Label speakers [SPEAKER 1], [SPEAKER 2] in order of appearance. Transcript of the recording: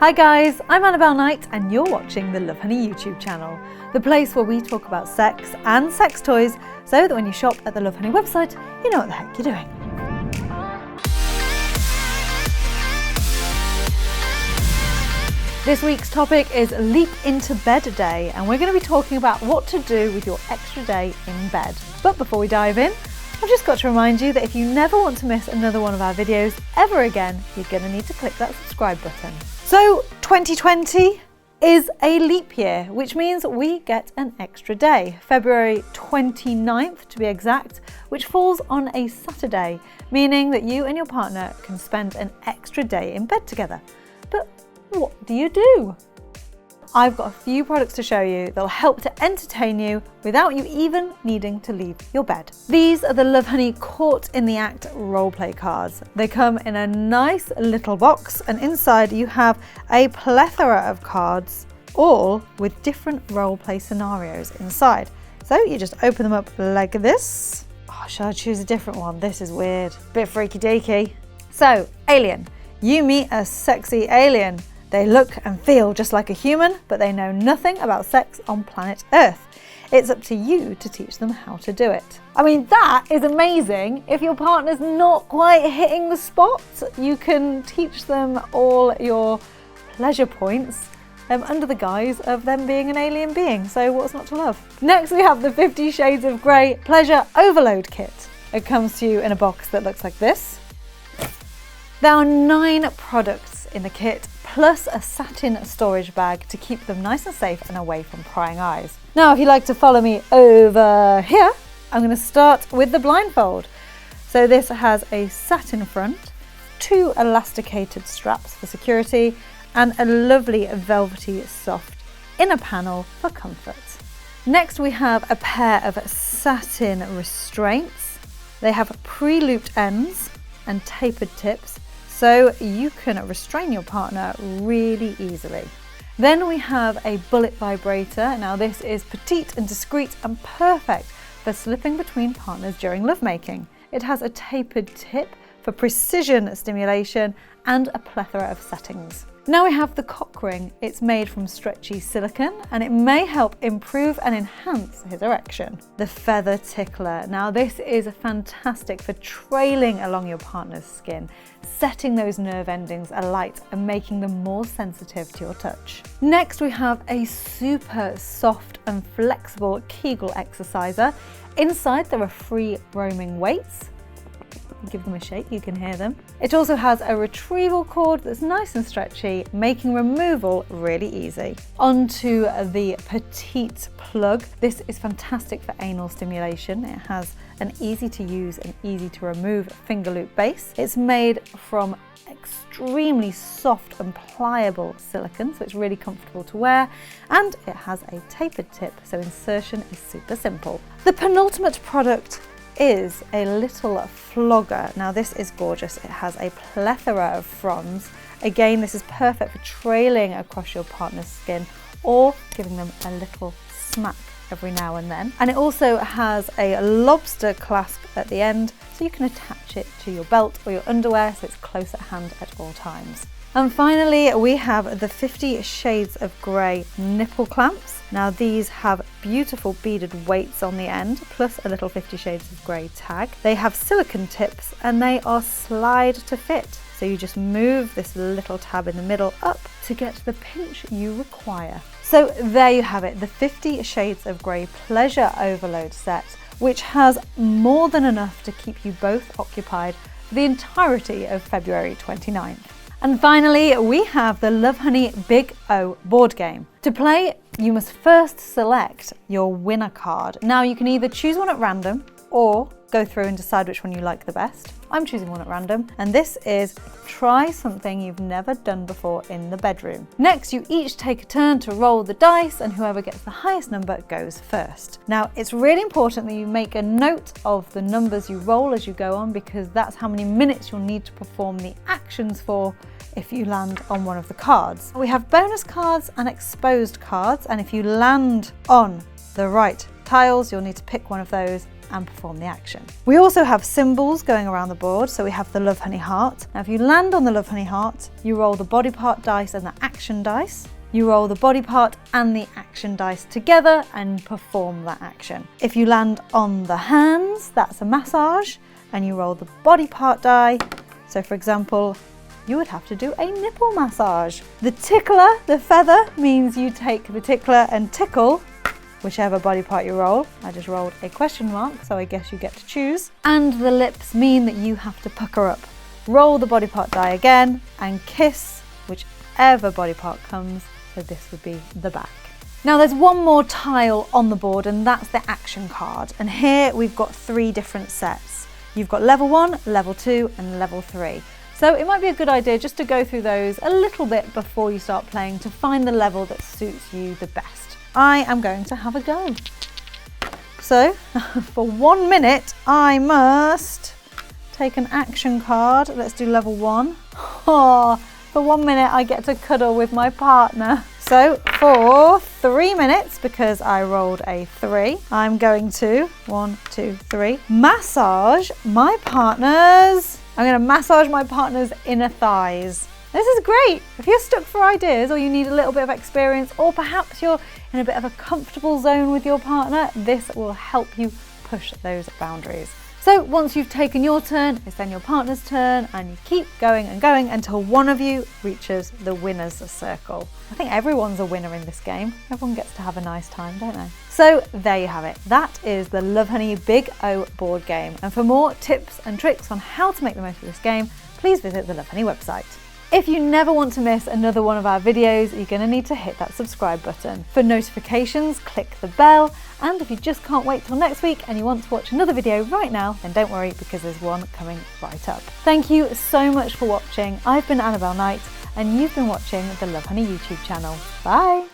[SPEAKER 1] Hi guys, I'm Annabelle Knight and you're watching the Lovehoney YouTube channel, the place where we talk about sex and sex toys so that when you shop at the Lovehoney website, you know what the heck you're doing. This week's topic is Leap into Bed Day, and we're going to be talking about what to do with your extra day in bed. But before we dive in, I've just got to remind you that if you never want to miss another one of our videos ever again, you're going to need to click that subscribe button. So 2020 is a leap year, which means we get an extra day, February 29th to be exact, which falls on a Saturday, meaning that you and your partner can spend an extra day in bed together. But what do you do? I've got a few products to show you that'll help to entertain you without you even needing to leave your bed. These are the Lovehoney Caught in the Act roleplay cards. They come in a nice little box, and inside you have a plethora of cards, all with different roleplay scenarios inside. So you just open them up like this. Oh, shall I choose a different one? This is weird, bit freaky deaky. So, alien. You meet a sexy alien. They look and feel just like a human, but they know nothing about sex on planet Earth. It's up to you to teach them how to do it. I mean, that is amazing. If your partner's not quite hitting the spot, you can teach them all your pleasure points under the guise of them being an alien being. So what's not to love? Next, we have the 50 Shades of Grey Pleasure Overload Kit. It comes to you in a box that looks like this. There are 9 products in the kit, plus a satin storage bag to keep them nice and safe and away from prying eyes. Now, if you'd like to follow me over here, I'm going to start with the blindfold. So this has a satin front, 2 elasticated straps for security, and a lovely velvety soft inner panel for comfort. Next, we have a pair of satin restraints. They have pre-looped ends and tapered tips, so you can restrain your partner really easily. Then we have a bullet vibrator. Now this is petite and discreet and perfect for slipping between partners during lovemaking. It has a tapered tip for precision stimulation and a plethora of settings. Now we have the cock ring. It's made from stretchy silicone and it may help improve and enhance his erection. The feather tickler. Now this is fantastic for trailing along your partner's skin, setting those nerve endings alight and making them more sensitive to your touch. Next, we have a super soft and flexible Kegel exerciser. Inside there are free roaming weights. Give them a shake, you can hear them. It also has a retrieval cord that's nice and stretchy, making removal really easy. Onto the petite plug. This is fantastic for anal stimulation. It has an easy to use and easy to remove finger loop base. It's made from extremely soft and pliable silicone, so it's really comfortable to wear, and it has a tapered tip, so insertion is super simple. The penultimate product is a little flogger. Now this is gorgeous. It has a plethora of fronds. Again, this is perfect for trailing across your partner's skin or giving them a little smack every now and then. And it also has a lobster clasp at the end, so you can attach it to your belt or your underwear so it's close at hand at all times. And finally, we have the 50 Shades of Grey nipple clamps. Now these have beautiful beaded weights on the end, plus a little 50 Shades of Grey tag. They have silicone tips and they are slide to fit. So you just move this little tab in the middle up to get the pinch you require. So there you have it, the 50 Shades of Grey Pleasure Overload set, which has more than enough to keep you both occupied for the entirety of February 29th. And finally, we have the Lovehoney Big O board game. To play, you must first select your winner card. Now you can either choose one at random or go through and decide which one you like the best. I'm choosing one at random, and this is try something you've never done before in the bedroom. Next, you each take a turn to roll the dice, and whoever gets the highest number goes first. Now, it's really important that you make a note of the numbers you roll as you go on, because that's how many minutes you'll need to perform the actions for if you land on one of the cards. We have bonus cards and exposed cards, and if you land on the right tiles, you'll need to pick one of those and perform the action. We also have symbols going around the board, so we have the Love Honey heart. Now if you land on the Love Honey heart, you roll the body part dice and the action dice. You roll the body part and the action dice together and perform that action. If you land on the hands, that's a massage, and you roll the body part die. So for example, you would have to do a nipple massage. The tickler, the feather, means you take the tickler and tickle whichever body part you roll. I just rolled a question mark, so I guess you get to choose. And the lips mean that you have to pucker up. Roll the body part die again and kiss whichever body part comes. So this would be the back. Now there's one more tile on the board, and that's the action card. And here we've got 3 different sets. You've got level 1, level 2 and level 3. So it might be a good idea just to go through those a little bit before you start playing to find the level that suits you the best. I am going to have a go. So for 1 minute, I must take an action card. Let's do level 1. Oh, for 1 minute, I get to cuddle with my partner. So for 3 minutes, because I rolled a 3, I'm going to, 1, 2, 3, massage my partner's, I'm going to massage my partner's inner thighs. This is great. If you're stuck for ideas, or you need a little bit of experience, or perhaps you're in a bit of a comfortable zone with your partner, this will help you push those boundaries. So once you've taken your turn, it's then your partner's turn, and you keep going and going until one of you reaches the winner's circle. I think everyone's a winner in this game. Everyone gets to have a nice time, don't they? So there you have it. That is the Love Honey Big O board game. And for more tips and tricks on how to make the most of this game, please visit the Love Honey website. If you never want to miss another one of our videos, you're going to need to hit that subscribe button. For notifications, click the bell. And if you just can't wait till next week and you want to watch another video right now, then don't worry, because there's one coming right up. Thank you so much for watching. I've been Annabelle Knight, and you've been watching the Love Honey YouTube channel. Bye!